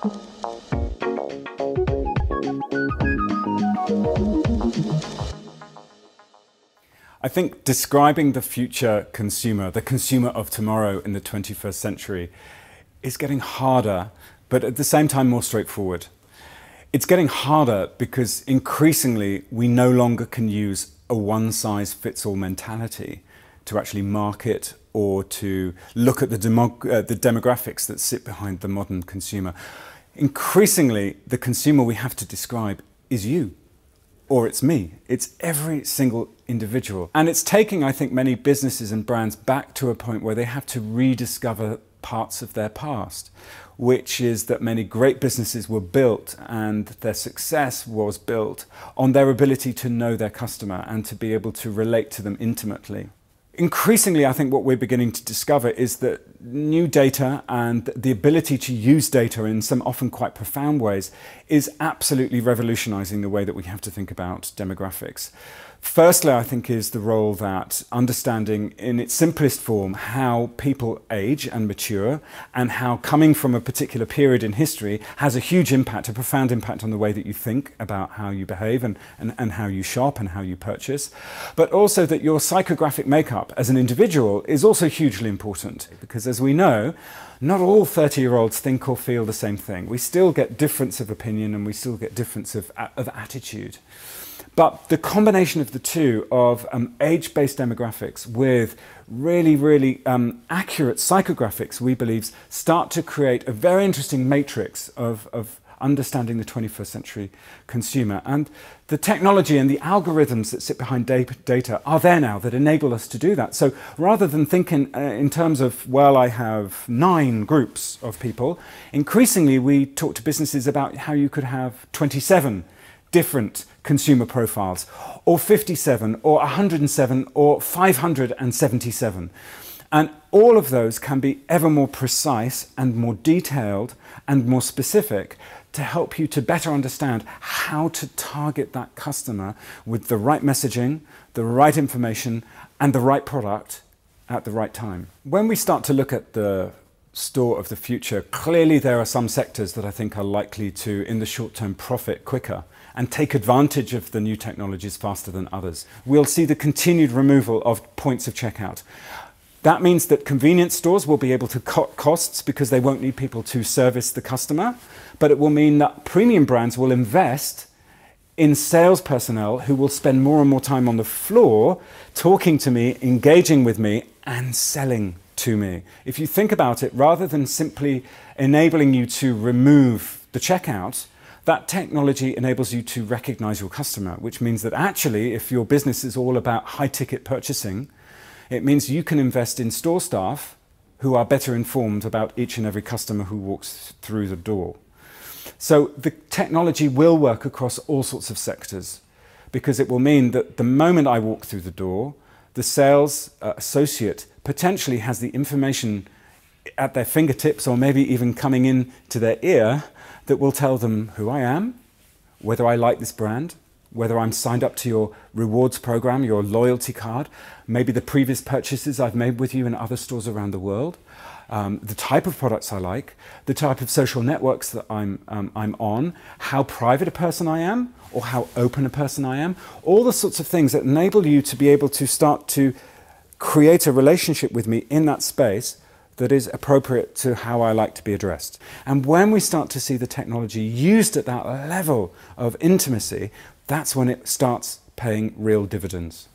I think describing the future consumer, the consumer of tomorrow in the 21st century, is getting harder, but at the same time more straightforward. It's getting harder because increasingly we no longer can use a one-size-fits-all mentality to actually market or to look at the demographics that sit behind the modern consumer. Increasingly, the consumer we have to describe is you. Or it's me. It's every single individual. And it's taking, I think, many businesses and brands back to a point where they have to rediscover parts of their past, which is that many great businesses were built and their success was built on their ability to know their customer and to be able to relate to them intimately. Increasingly, I think what we're beginning to discover is that new data and the ability to use data in some often quite profound ways is absolutely revolutionizing the way that we have to think about demographics. Firstly, I think is the role that understanding in its simplest form how people age and mature and how coming from a particular period in history has a huge impact, a profound impact on the way that you think about how you behave and how you shop and how you purchase. But also that your psychographic makeup as an individual is also hugely important because as we know, not all 30-year-olds think or feel the same thing. We still get difference of opinion and we still get difference of attitude. But the combination of the two of age-based demographics with really accurate psychographics, we believe, start to create a very interesting matrix of understanding the 21st century consumer. And the technology and the algorithms that sit behind data are there now that enable us to do that. So rather than thinking in terms of, well, I have 9 groups of people, increasingly we talk to businesses about how you could have 27 different consumer profiles, or 57, or 107, or 577. And all of those can be ever more precise and more detailed and more specific to help you to better understand how to target that customer with the right messaging, the right information, and the right product at the right time. When we start to look at the store of the future, clearly there are some sectors that I think are likely to, in the short term, profit quicker and take advantage of the new technologies faster than others. We'll see the continued removal of points of checkout. That means that convenience stores will be able to cut costs because they won't need people to service the customer, but it will mean that premium brands will invest in sales personnel who will spend more and more time on the floor talking to me, engaging with me, and selling to me. If you think about it, rather than simply enabling you to remove the checkout, that technology enables you to recognize your customer, which means that actually, if your business is all about high-ticket purchasing, it means you can invest in store staff who are better informed about each and every customer who walks through the door. So the technology will work across all sorts of sectors because it will mean that the moment I walk through the door, the sales associate potentially has the information at their fingertips or maybe even coming in to their ear that will tell them who I am, whether I like this brand, whether I'm signed up to your rewards program, your loyalty card, maybe the previous purchases I've made with you in other stores around the world, the type of products I like, the type of social networks that I'm on, how private a person I am or how open a person I am, all the sorts of things that enable you to be able to start to create a relationship with me in that space that is appropriate to how I like to be addressed. And when we start to see the technology used at that level of intimacy, that's when it starts paying real dividends.